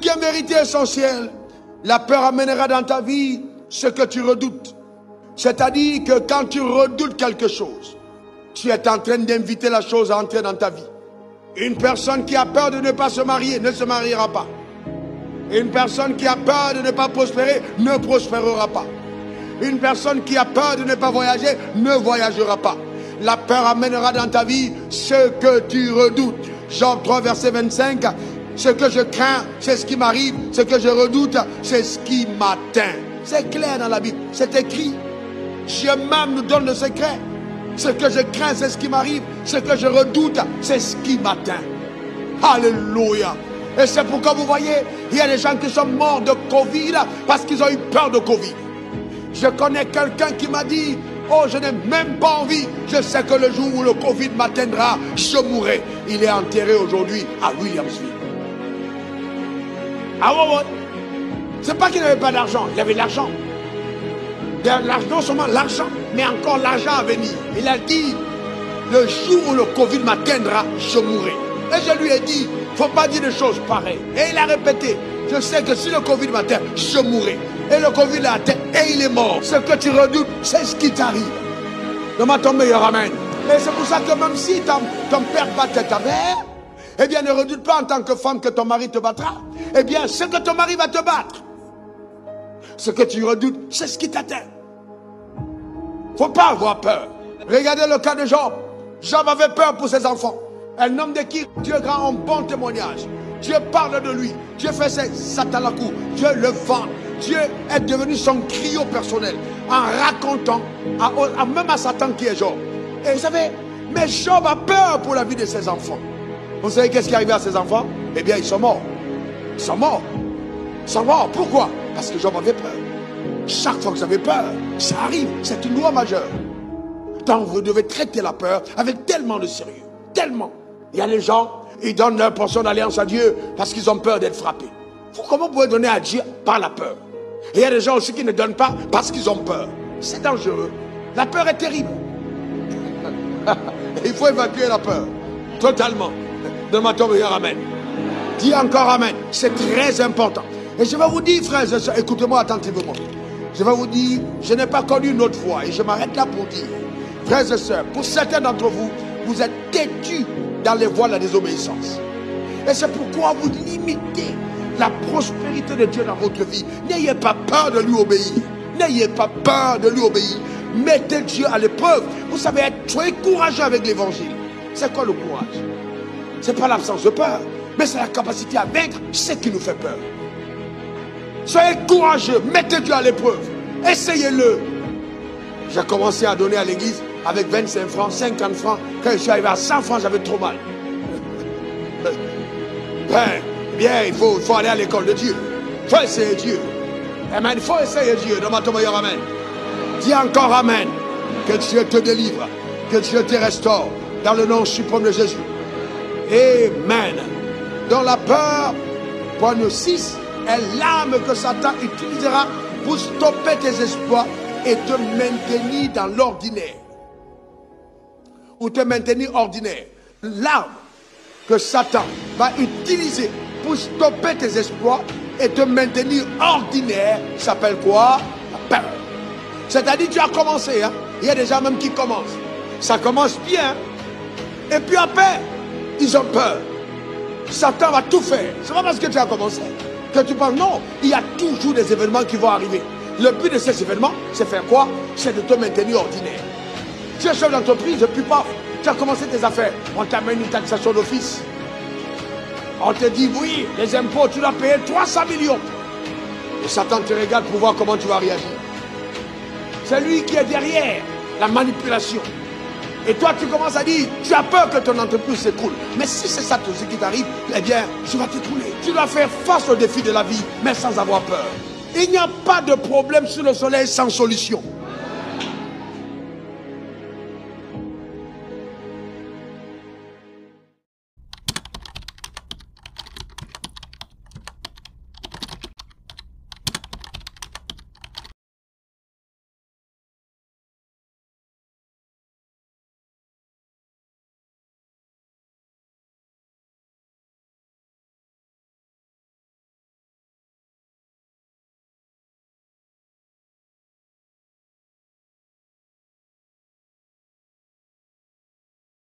Qui est une vérité essentielle. La peur amènera dans ta vie ce que tu redoutes. C'est-à-dire que quand tu redoutes quelque chose, tu es en train d'inviter la chose à entrer dans ta vie. Une personne qui a peur de ne pas se marier ne se mariera pas. Une personne qui a peur de ne pas prospérer ne prospérera pas. Une personne qui a peur de ne pas voyager ne voyagera pas. La peur amènera dans ta vie ce que tu redoutes. Job 3, verset 25. Ce que je crains, c'est ce qui m'arrive. Ce que je redoute, c'est ce qui m'atteint. C'est clair dans la Bible. C'est écrit. Dieu même nous donne le secret. Ce que je crains, c'est ce qui m'arrive. Ce que je redoute, c'est ce qui m'atteint. Alléluia. Et c'est pourquoi vous voyez, il y a des gens qui sont morts de Covid parce qu'ils ont eu peur de Covid. Je connais quelqu'un qui m'a dit, oh, je n'ai même pas envie. Je sais que le jour où le Covid m'atteindra, je mourrai. Il est enterré aujourd'hui à Williamsville. Ah ouais, ouais. C'est pas qu'il n'avait pas d'argent, il avait de l'argent. Non seulement l'argent, mais encore l'argent à venir. Il a dit, le jour où le Covid m'atteindra, je mourrai. Et je lui ai dit, il ne faut pas dire des choses pareilles. Et il a répété, je sais que si le Covid m'atteint, je mourrai. Et le Covid l'a atteint et il est mort. Ce que tu redoutes, c'est ce qui t'arrive. Demande ton meilleur amen. Et c'est pour ça que même si ton père battait ta mère, eh bien ne redoute pas en tant que femme que ton mari te battra. Eh bien ce que ton mari va te battre, ce que tu redoutes, c'est ce qui t'atteint. Faut pas avoir peur. Regardez le cas de Job. Job avait peur pour ses enfants. Un homme de qui Dieu rend un bon témoignage. Dieu parle de lui. Dieu fait ses satalakou. Dieu le vend. Dieu est devenu son griot personnel en racontant même à Satan qui est Job. Et vous savez, mais Job a peur pour la vie de ses enfants. Vous savez qu'est-ce qui est arrivé à ses enfants? Eh bien, ils sont morts. Ils sont morts. Ils sont morts. Pourquoi? Parce que Job avait peur. Chaque fois que vous avez peur, ça arrive. C'est une loi majeure. Donc vous devez traiter la peur avec tellement de sérieux. Tellement. Il y a des gens, ils donnent leur portion d'alliance à Dieu parce qu'ils ont peur d'être frappés. Comment vous pouvez donner à Dieu par la peur? Et il y a des gens aussi qui ne donnent pas parce qu'ils ont peur. C'est dangereux. La peur est terrible. Il faut évacuer la peur. Totalement. Donne-moi ton meilleur amen. Dis encore amen. C'est très important. Et je vais vous dire, frères et sœurs, écoutez-moi attentivement. Je vais vous dire, je n'ai pas connu une autre voie. Et je m'arrête là pour dire, frères et sœurs, pour certains d'entre vous, vous êtes têtus dans les voies de la désobéissance. Et c'est pourquoi vous limitez la prospérité de Dieu dans votre vie. N'ayez pas peur de lui obéir. N'ayez pas peur de lui obéir. Mettez Dieu à l'épreuve. Vous savez être très courageux avec l'évangile. C'est quoi le courage? C'est pas l'absence de peur, mais c'est la capacité à vaincre ce qui nous fait peur. Soyez courageux, mettez Dieu à l'épreuve. Essayez-le. J'ai commencé à donner à l'église avec 25 francs, 50 francs. Quand je suis arrivé à 100 francs, j'avais trop mal. Bien, il faut aller à l'école de Dieu. Il faut essayer Dieu. Amen. Il faut essayer Dieu. Demande ton meilleur amen. Dis encore amen. Que Dieu te délivre. Que Dieu te restaure. Dans le nom suprême de Jésus. Amen. Dans la peur, point 6, est l'arme que Satan utilisera pour stopper tes espoirs et te maintenir dans l'ordinaire. Ou te maintenir ordinaire. L'arme que Satan va utiliser pour stopper tes espoirs et te maintenir ordinaire s'appelle quoi? La peur. C'est-à-dire tu as commencé. Hein? Il y a des gens même qui commencent. Ça commence bien. Et puis après, ils ont peur. Satan va tout faire. C'est pas parce que tu as commencé que tu penses. Non, il y a toujours des événements qui vont arriver. Le but de ces événements, c'est faire quoi? C'est de te maintenir ordinaire. Tu es chef d'entreprise depuis pas. Tu as commencé tes affaires. On t'amène une taxation d'office. On te dit, oui, les impôts, tu dois payer 300 millions. Et Satan te regarde pour voir comment tu vas réagir. C'est lui qui est derrière la manipulation. Et toi, tu commences à dire, tu as peur que ton entreprise s'écroule. Mais si c'est ça tout ce qui t'arrive, eh bien, tu vas t'écrouler. Tu dois faire face aux défis de la vie, mais sans avoir peur. Il n'y a pas de problème sous le soleil sans solution.